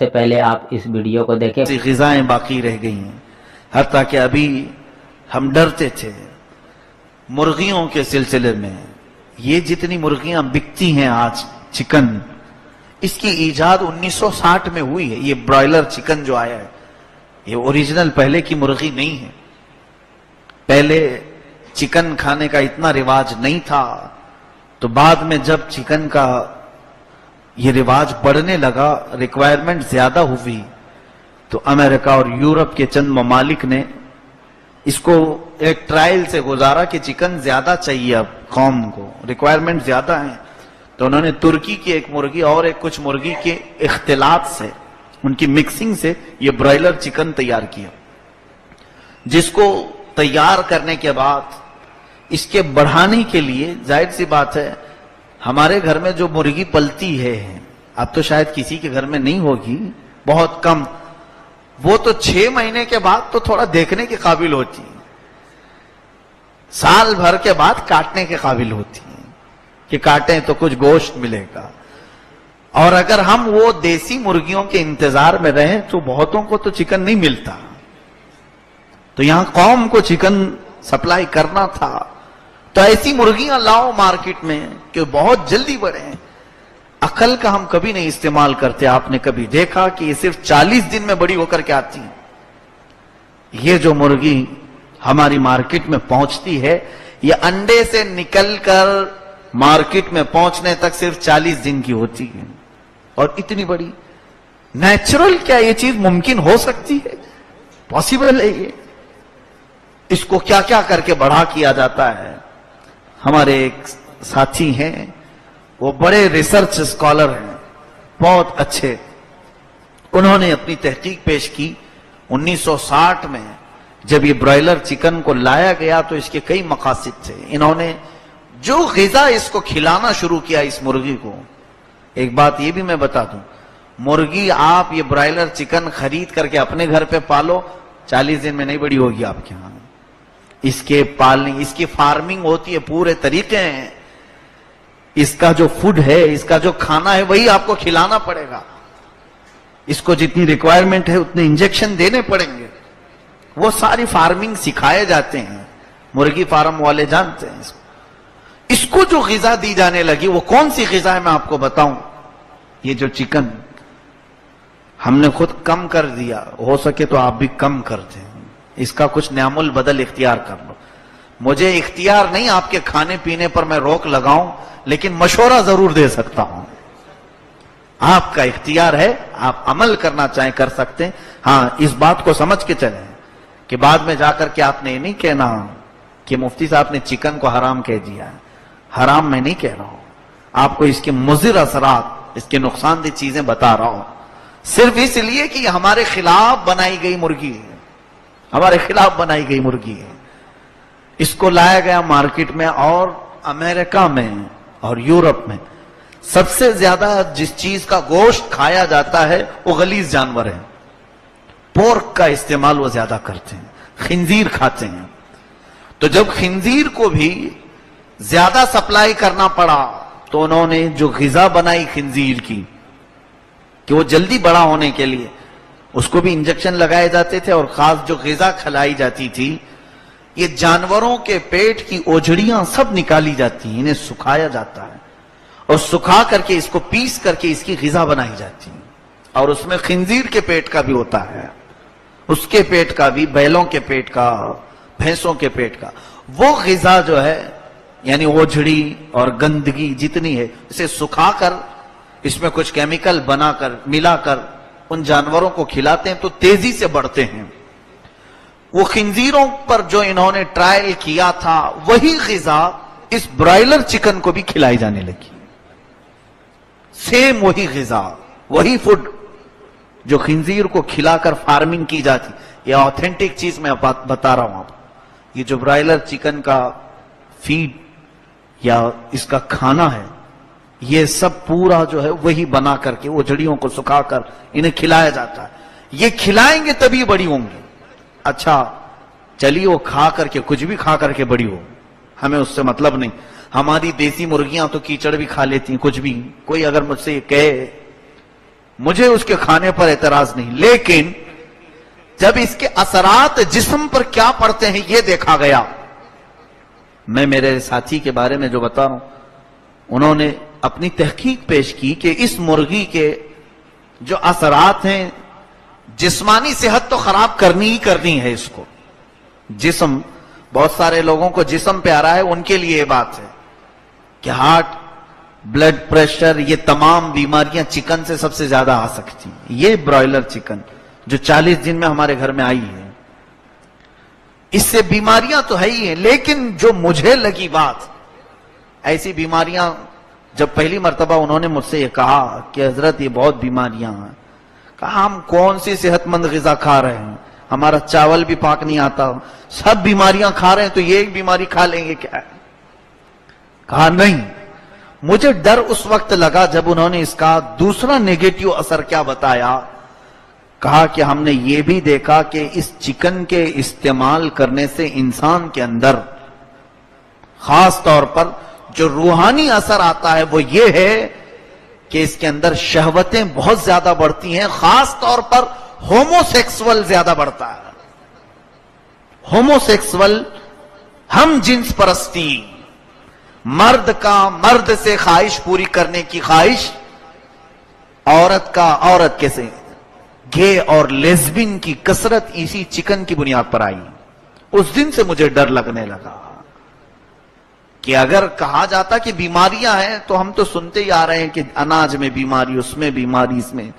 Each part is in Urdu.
سے پہلے آپ اس ویڈیو کو دیکھیں. غذائیں باقی رہ گئی ہیں، حتیٰ کہ ابھی ہم ڈرتے تھے مرغیوں کے سلسلے میں. یہ جتنی مرغیاں بکتی ہیں آج چکن، اس کی ایجاد 1960 میں ہوئی ہے. یہ برائلر چکن جو آیا ہے یہ اوریجنل پہلے کی مرغی نہیں ہے. پہلے چکن کھانے کا اتنا رواج نہیں تھا، تو بعد میں جب چکن کا یہ رواج بڑھنے لگا، ریکوائرمنٹ زیادہ ہوئی، تو امریکہ اور یورپ کے چند ممالک نے اس کو ایک ٹرائل سے گزارا کہ چکن زیادہ چاہیے اب قوم کو، ریکوائرمنٹ زیادہ ہیں. تو انہوں نے ترکی کی ایک مرغی اور ایک کچھ مرغی کے اختلاط سے، ان کی مکسنگ سے یہ برائلر چکن تیار کیا، جس کو تیار کرنے کے بعد اس کے بڑھانے کے لیے ظاہر سی بات ہے ہمارے گھر میں جو مرغی پلتی ہے، اب تو شاید کسی کے گھر میں نہیں ہوگی، بہت کم، وہ تو 6 مہینے کے بعد تو تھوڑا دیکھنے کے قابل ہوتی ہے، سال بھر کے بعد کاٹنے کے قابل ہوتی ہے کہ کاٹیں تو کچھ گوشت ملے گا. اور اگر ہم وہ دیسی مرغیوں کے انتظار میں رہیں تو بہتوں کو تو چکن نہیں ملتا. تو یہاں قوم کو چکن سپلائی کرنا تھا، تو ایسی مرغیاں لاؤ مارکیٹ میں کہ بہت جلدی بڑھیں. عقل کا ہم کبھی نہیں استعمال کرتے. آپ نے کبھی دیکھا کہ یہ صرف 40 دن میں بڑی ہو کر کے آتی ہیں؟ یہ جو مرغی ہماری مارکیٹ میں پہنچتی ہے، یہ انڈے سے نکل کر مارکیٹ میں پہنچنے تک صرف 40 دن کی ہوتی ہے. اور اتنی بڑی نیچرل کیا یہ چیز ممکن ہو سکتی ہے؟ پاسبل ہے یہ؟ اس کو کیا کیا کر کے بڑھا کیا جاتا ہے. ہمارے ایک ساتھی ہیں، وہ بڑے ریسرچ اسکالر ہیں، بہت اچھے. انہوں نے اپنی تحقیق پیش کی 1960 میں جب یہ برائلر چکن کو لایا گیا تو اس کے کئی مقاصد تھے. انہوں نے جو غذا اس کو کھلانا شروع کیا اس مرغی کو. ایک بات یہ بھی میں بتا دوں، مرغی آپ یہ برائلر چکن خرید کر کے اپنے گھر پہ پالو، 40 دن میں نہیں بڑی ہوگی آپ کے ہاں. اس کے پالنے، اس کی فارمنگ ہوتی ہے، پورے طریقے ہیں. اس کا جو فوڈ ہے، اس کا جو کھانا ہے، وہی آپ کو کھلانا پڑے گا. اس کو جتنی ریکوائرمنٹ ہے اتنے انجیکشن دینے پڑیں گے. وہ ساری فارمنگ سکھائے جاتے ہیں، مرغی فارم والے جانتے ہیں اس کو. اس کو جو غذا دی جانے لگی وہ کون سی غذا ہے میں آپ کو بتاؤں. یہ جو چکن ہم نے خود کم کر دیا، ہو سکے تو آپ بھی کم کر دیں. اس کا کچھ نعم البدل اختیار کر لو. مجھے اختیار نہیں آپ کے کھانے پینے پر میں روک لگاؤں، لیکن مشورہ ضرور دے سکتا ہوں. آپ کا اختیار ہے، آپ عمل کرنا چاہیں کر سکتے ہیں. ہاں، اس بات کو سمجھ کے چلیں کہ بعد میں جا کر کے آپ نے یہ نہیں کہنا کہ مفتی صاحب نے چکن کو حرام کہہ دیا ہے. حرام میں نہیں کہہ رہا ہوں، آپ کو اس کے مضر اثرات، اس کے نقصان دہ چیزیں بتا رہا ہوں، صرف اس لیے کہ یہ ہمارے خلاف بنائی گئی مرغی ہے، ہمارے خلاف بنائی گئی مرغی ہے. اس کو لایا گیا مارکیٹ میں، اور امریکہ میں اور یورپ میں سب سے زیادہ جس چیز کا گوشت کھایا جاتا ہے وہ غلیظ جانور ہے. پورک کا استعمال وہ زیادہ کرتے ہیں، خنزیر کھاتے ہیں. تو جب خنزیر کو بھی زیادہ سپلائی کرنا پڑا تو انہوں نے جو غذا بنائی خنزیر کی کہ وہ جلدی بڑا ہونے کے لیے اس کو بھی انجیکشن لگائے جاتے تھے، اور خاص جو غذا کھلائی جاتی تھی، یہ جانوروں کے پیٹ کی اوجھڑیاں سب نکالی جاتی ہیں، انہیں سکھایا جاتا ہے، اور سکھا کر کے اس کو پیس کر کے اس کی غذا بنائی جاتی ہے. اور اس میں خنزیر کے پیٹ کا بھی ہوتا ہے، اس کے پیٹ کا بھی، بیلوں کے پیٹ کا، بھینسوں کے پیٹ کا. وہ غذا جو ہے یعنی اوجھڑی اور گندگی جتنی ہے اسے سکھا کر اس میں کچھ کیمیکل بنا کر ملا کر ان جانوروں کو کھلاتے ہیں تو تیزی سے بڑھتے ہیں. وہ خنزیروں پر جو انہوں نے ٹرائل کیا تھا وہی غذا اس برائلر چکن کو بھی کھلائی جانے لگی. سیم وہی غذا، وہی فوڈ جو خنزیر کو کھلا کر فارمنگ کی جاتی. یہ آتھینٹک چیز میں بتا رہا ہوں آپ. یہ جو برائلر چکن کا فیڈ یا اس کا کھانا ہے، یہ سب پورا جو ہے وہی بنا کر کے وہ جڑیوں کو سکھا کر انہیں کھلایا جاتا ہے. یہ کھلائیں گے تبھی بڑی ہوں گی. اچھا چلیے وہ کھا کر کے کچھ بھی کھا کر کے بڑی ہو، ہمیں اس سے مطلب نہیں. ہماری دیسی مرغیاں تو کیچڑ بھی کھا لیتی ہیں، کچھ بھی. کوئی اگر مجھ سے یہ کہے مجھے اس کے کھانے پر اعتراض نہیں، لیکن جب اس کے اثرات جسم پر کیا پڑتے ہیں یہ دیکھا گیا. میں میرے ساتھی کے بارے میں جو بتا رہا ہوں، انہوں نے اپنی تحقیق پیش کی کہ اس مرغی کے جو اثرات ہیں، جسمانی صحت تو خراب کرنی ہی کرنی ہے اس کو. جسم، بہت سارے لوگوں کو جسم پہ آ رہا ہے، ان کے لیے یہ بات ہے کہ ہارٹ، بلڈ پریشر، یہ تمام بیماریاں چکن سے سب سے زیادہ آ سکتی ہیں. یہ برائلر چکن جو 40 دن میں ہمارے گھر میں آئی ہے، اس سے بیماریاں تو ہے ہی ہیں، لیکن جو مجھے لگی بات، ایسی بیماریاں جب پہلی مرتبہ انہوں نے مجھ سے یہ کہا کہ حضرت یہ بہت بیماریاں ہیں، کہا ہم کون سی صحت مند غذا کھا رہے ہیں، ہمارا چاول بھی پاک نہیں آتا، سب بیماریاں کھا رہے ہیں تو یہ ایک بیماری کھا لیں گے کیا ہے؟ کہا نہیں. مجھے ڈر اس وقت لگا جب انہوں نے اس کا دوسرا نیگیٹو اثر کیا بتایا. کہا کہ ہم نے یہ بھی دیکھا کہ اس چکن کے استعمال کرنے سے انسان کے اندر خاص طور پر جو روحانی اثر آتا ہے وہ یہ ہے کہ اس کے اندر شہوتیں بہت زیادہ بڑھتی ہیں، خاص طور پر ہومو سیکسول زیادہ بڑھتا ہے. ہومو سیکسول، ہم جنس پرستی، مرد کا مرد سے خواہش پوری کرنے کی خواہش، عورت کا عورت کے سے، گے اور لیزبین کی کثرت اسی چکن کی بنیاد پر آئی. اس دن سے مجھے ڈر لگنے لگا کہ اگر کہا جاتا کہ بیماریاں ہیں تو ہم تو سنتے ہی آ رہے ہیں کہ اناج میں بیماری، اس میں بیماری، اس میں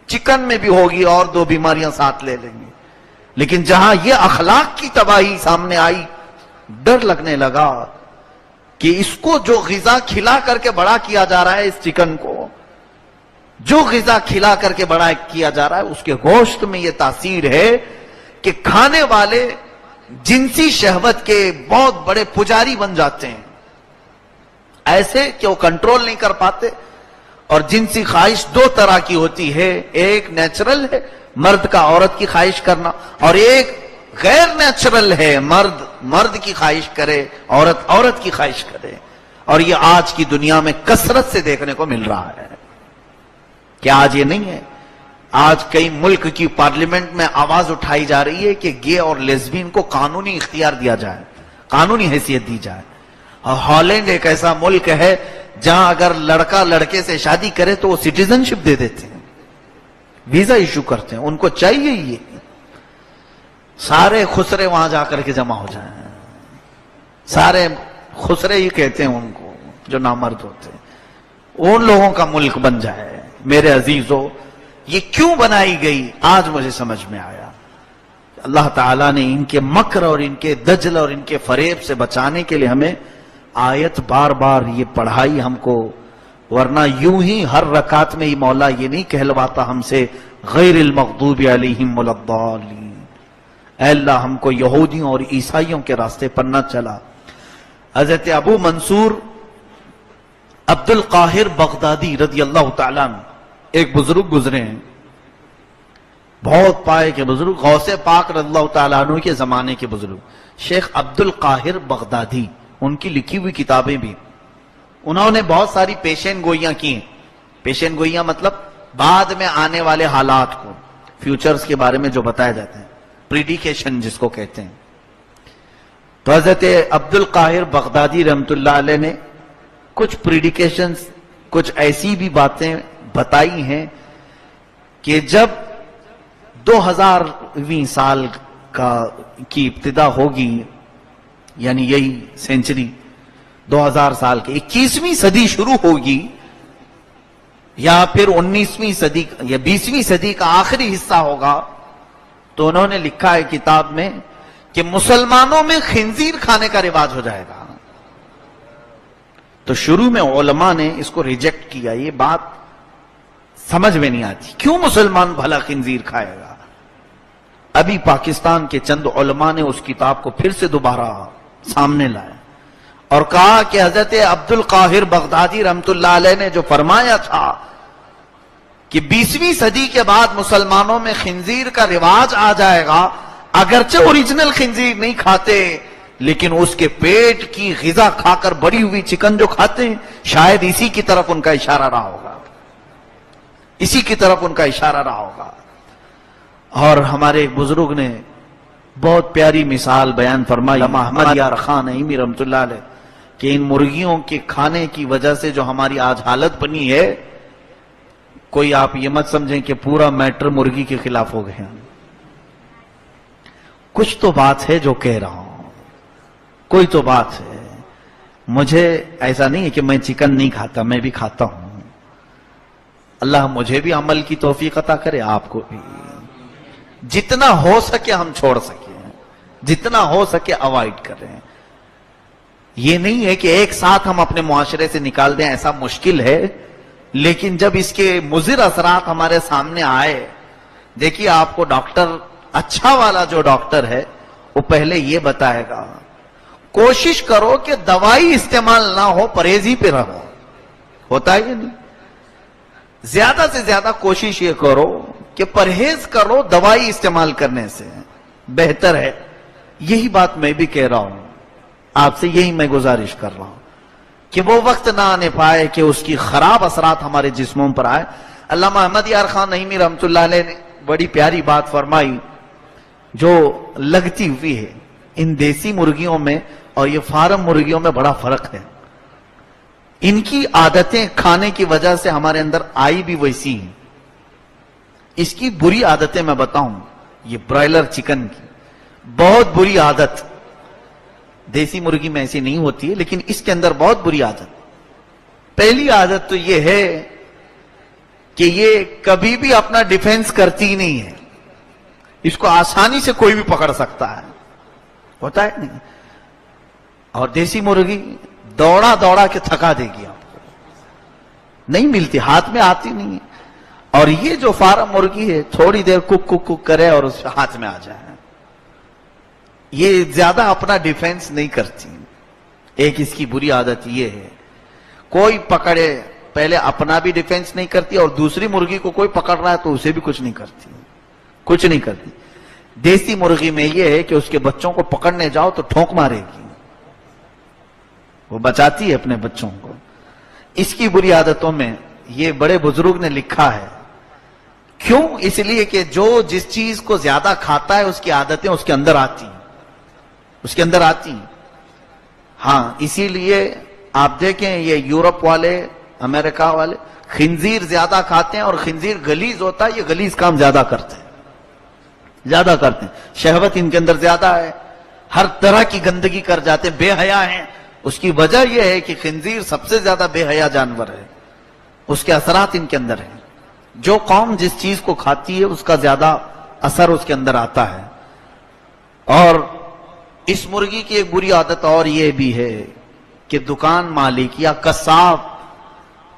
چکن میں بھی ہوگی اور 2 بیماریاں ساتھ لے لیں گے. لیکن جہاں یہ اخلاق کی تباہی سامنے آئی، ڈر لگنے لگا کہ اس کو جو غذا کھلا کر کے بڑا کیا جا رہا ہے، اس چکن کو جو غذا کھلا کر کے بڑا کیا جا رہا ہے، اس کے گوشت میں یہ تاثیر ہے کہ کھانے والے جنسی شہوت کے بہت بڑے پجاری بن جاتے ہیں، ایسے کہ وہ کنٹرول نہیں کر پاتے. اور جنسی خواہش 2 طرح کی ہوتی ہے، ایک نیچرل ہے مرد کا عورت کی خواہش کرنا، اور ایک غیر نیچرل ہے مرد کی خواہش کرے، عورت کی خواہش کرے. اور یہ آج کی دنیا میں کثرت سے دیکھنے کو مل رہا ہے. کیا آج یہ نہیں ہے؟ آج کئی ملک کی پارلیمنٹ میں آواز اٹھائی جا رہی ہے کہ گے اور لیزبین کو قانونی اختیار دیا جائے، قانونی حیثیت دی جائے. اور ہالینڈ ایک ایسا ملک ہے جہاں اگر لڑکا لڑکے سے شادی کرے تو وہ سٹیزن شپ دے دیتے ہیں، ویزا ایشو کرتے ہیں. ان کو چاہیے یہ سارے خسرے وہاں جا کر کے جمع ہو جائیں. سارے خسرے ہی کہتے ہیں ان کو جو نامرد ہوتے ہیں، ان لوگوں کا ملک بن جائے. میرے عزیزو، یہ کیوں بنائی گئی آج مجھے سمجھ میں آیا. اللہ تعالیٰ نے ان کے مکر اور ان کے دجل اور ان کے فریب سے بچانے کے لیے ہمیں آیت بار بار یہ پڑھائی ہم کو، ورنہ یوں ہی ہر رکعت میں ہی مولا یہ نہیں کہلواتا ہم سے غیر المغضوب علیہم ولا الضالین. اے اللہ ہم کو یہودیوں اور عیسائیوں کے راستے پر نہ چلا. حضرت ابو منصور عبد القاہر بغدادی رضی اللہ تعالیٰ عنہ ایک بزرگ گزرے ہیں، بہت پائے کے بزرگ، غوث پاک رضی اللہ تعالیٰ عنہ کے زمانے کے بزرگ، شیخ عبد القاہر بغدادی. ان کی لکھی ہوئی کتابیں بھی، انہوں نے بہت ساری پیشین گوئیاں کی ہیں. پیشین گوئیاں مطلب بعد میں آنے والے حالات کو، فیوچرز کے بارے میں جو بتایا جاتے ہیں، پریڈیکیشن جس کو کہتے ہیں. تو حضرت عبد القاہر بغدادی رحمت اللہ علیہ نے کچھ پریڈیکیشنز، کچھ ایسی بھی باتیں بتائی ہیں کہ جب 2000ویں سال کی ابتدا ہوگی، یعنی یہی سینچری 2000 سال کی 21ویں صدی شروع ہوگی، یا پھر 19ویں صدی یا 20ویں صدی کا آخری حصہ ہوگا، تو انہوں نے لکھا ہے کتاب میں کہ مسلمانوں میں خنزیر کھانے کا رواج ہو جائے گا. تو شروع میں علماء نے اس کو ریجیکٹ کیا. یہ بات سمجھ میں نہیں آتی، کیوں مسلمان بھلا خنزیر کھائے گا؟ ابھی پاکستان کے چند علماء نے اس کتاب کو پھر سے دوبارہ سامنے لایا اور کہا کہ حضرت عبد القاہر بغدادی رحمت اللہ علیہ نے جو فرمایا تھا کہ 20ویں صدی کے بعد مسلمانوں میں خنزیر کا رواج آ جائے گا، اگرچہ اوریجنل خنزیر نہیں کھاتے لیکن اس کے پیٹ کی غذا کھا کر بڑی ہوئی چکن جو کھاتے ہیں، شاید اسی کی طرف ان کا اشارہ رہا ہوگا. اسی کی طرف ان کا اشارہ رہا ہوگا. اور ہمارے ایک بزرگ نے بہت پیاری مثال بیان فرمائی، علامہ احمد یار خان نعیمی رحمۃ اللہ علیہ، کہ ان مرغیوں کے کھانے کی وجہ سے جو ہماری آج حالت بنی ہے، کوئی آپ یہ مت سمجھیں کہ پورا میٹر مرغی کے خلاف ہو گئے ہیں. کچھ تو بات ہے جو کہہ رہا ہوں، کوئی تو بات ہے. مجھے ایسا نہیں ہے کہ میں چکن نہیں کھاتا، میں بھی کھاتا ہوں. اللہ مجھے بھی عمل کی توفیق عطا کرے، آپ کو بھی. جتنا ہو سکے ہم چھوڑ سکیں، جتنا ہو سکے اوائڈ کریں. یہ نہیں ہے کہ ایک ساتھ ہم اپنے معاشرے سے نکال دیں، ایسا مشکل ہے. لیکن جب اس کے مضر اثرات ہمارے سامنے آئے، دیکھیے آپ کو ڈاکٹر، اچھا والا جو ڈاکٹر ہے وہ پہلے یہ بتائے گا کوشش کرو کہ دوائی استعمال نہ ہو، پرہیز ہی پہ رہو. ہوتا ہے یہ نہیں؟ زیادہ سے زیادہ کوشش یہ کرو کہ پرہیز کرو دوائی استعمال کرنے سے، بہتر ہے. یہی بات میں بھی کہہ رہا ہوں، آپ سے یہی میں گزارش کر رہا ہوں کہ وہ وقت نہ آنے پائے کہ اس کی خراب اثرات ہمارے جسموں پر آئے. علامہ احمد یار خان نعیمی رحمۃ اللہ علیہ نے بڑی پیاری بات فرمائی جو لگتی ہوئی ہے. ان دیسی مرغیوں میں اور یہ فارم مرغیوں میں بڑا فرق ہے. ان کی عادتیں کھانے کی وجہ سے ہمارے اندر آئی بھی ویسی ہیں. اس کی بری عادتیں میں بتاؤں، یہ برائلر چکن کی بہت بری عادت، دیسی مرغی میں ایسی نہیں ہوتی ہے لیکن اس کے اندر بہت بری عادت. پہلی عادت تو یہ ہے کہ یہ کبھی بھی اپنا ڈیفنس کرتی نہیں ہے. اس کو آسانی سے کوئی بھی پکڑ سکتا ہے، ہوتا ہے نہیں؟ اور دیسی مرغی دوڑا دوڑا کے تھکا دے گی آپ کو، نہیں ملتی، ہاتھ میں آتی نہیں ہے. اور یہ جو فارم مرغی ہے تھوڑی دیر کک کک کک کرے اور اس ہاتھ میں آ جائے. یہ زیادہ اپنا ڈیفنس نہیں کرتی. ایک اس کی بری عادت یہ ہے، کوئی پکڑے پہلے اپنا بھی ڈیفنس نہیں کرتی اور دوسری مرغی کو کوئی پکڑ رہا ہے تو اسے بھی کچھ نہیں کرتی، کچھ نہیں کرتی. دیسی مرغی میں یہ ہے کہ اس کے بچوں کو پکڑنے جاؤ تو ٹھونک مارے گی، وہ بچاتی ہے اپنے بچوں کو. اس کی بری عادتوں میں یہ بڑے بزرگ نے لکھا ہے. کیوں؟ اس لیے کہ جو جس چیز کو زیادہ کھاتا ہے اس کی عادتیں اس کے اندر آتی ہیں، اس کے اندر آتی ہیں. ہاں اسی لیے آپ دیکھیں یہ یورپ والے، امریکہ والے خنزیر زیادہ کھاتے ہیں اور خنزیر غلیظ ہوتا ہے، یہ غلیظ کام زیادہ کرتے ہیں، زیادہ کرتے ہیں. شہوت ان کے اندر زیادہ ہے، ہر طرح کی گندگی کر جاتے ہیں، بے حیا ہیں. اس کی وجہ یہ ہے کہ خنزیر سب سے زیادہ بے حیا جانور ہے، اس کے اثرات ان کے اندر ہیں. جو قوم جس چیز کو کھاتی ہے اس کا زیادہ اثر اس کے اندر آتا ہے. اور اس مرغی کی ایک بری عادت اور یہ بھی ہے کہ دکان مالک یا قصاب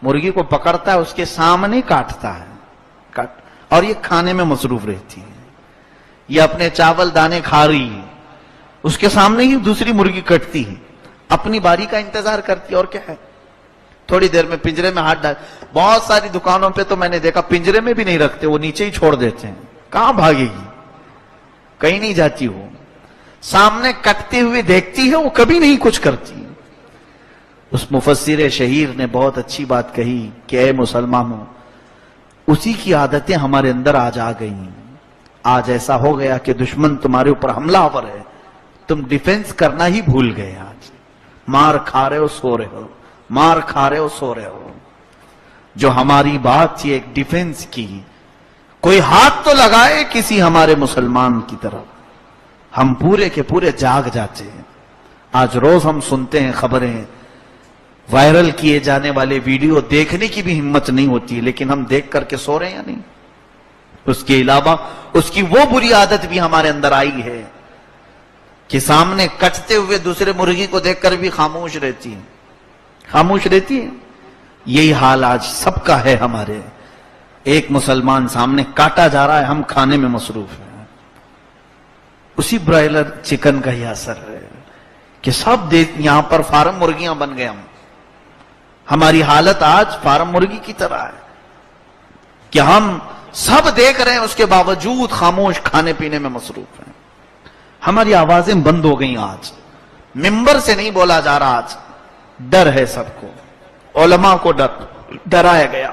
مرغی کو پکڑتا ہے، اس کے سامنے کاٹتا ہے، اور یہ کھانے میں مصروف رہتی ہے. یہ اپنے چاول دانے کھا رہی ہے، اس کے سامنے ہی دوسری مرغی کٹتی ہے، اپنی باری کا انتظار کرتی ہے. اور کیا ہے، تھوڑی دیر میں پنجرے میں ہاتھ ڈال. بہت ساری دکانوں پہ تو میں نے دیکھا پنجرے میں بھی نہیں رکھتے، وہ نیچے ہی چھوڑ دیتے ہیں. کہاں بھاگے گی، کہیں نہیں جاتی. وہ سامنے کٹتے ہوئے دیکھتی ہے، وہ کبھی نہیں کچھ کرتی. اس مفسر شہیر نے بہت اچھی بات کہی کہ اے مسلمانوں، اسی کی عادتیں ہمارے اندر آج آ گئی. آج ایسا ہو گیا کہ دشمن تمہارے اوپر حملہ آور ہے، تم ڈیفنس کرنا ہی بھول گئے. آج مار کھا رہے ہو سو رہے ہو، مار کھا رہے ہو سو رہے ہو. جو ہماری بات تھی ایک ڈیفنس کی، کوئی ہاتھ تو لگائے کسی ہمارے مسلمان کی طرف. ہم پورے کے پورے جاگ جاتے ہیں. آج روز ہم سنتے ہیں خبریں، وائرل کیے جانے والے ویڈیو دیکھنے کی بھی ہمت نہیں ہوتی، لیکن ہم دیکھ کر کے سو رہے ہیں یا نہیں. اس کے علاوہ اس کی وہ بری عادت بھی ہمارے اندر آئی ہے کہ سامنے کٹتے ہوئے دوسرے مرغی کو دیکھ کر بھی خاموش رہتی ہے، خاموش رہتی ہے. یہی حال آج سب کا ہے ہمارے. ایک مسلمان سامنے کاٹا جا رہا ہے، ہم کھانے میں مصروف ہیں. اسی برائلر چکن کا ہی اثر ہے کہ سب یہاں پر فارم مرغیاں بن گئے. ہماری حالت آج فارم مرغی کی طرح ہے کہ ہم سب دیکھ رہے ہیں، اس کے باوجود خاموش کھانے پینے میں مصروف ہیں. ہماری آوازیں بند ہو گئیں. آج ممبر سے نہیں بولا جا رہا. آج ڈر ہے سب کو، علماء کو ڈرایا گیا.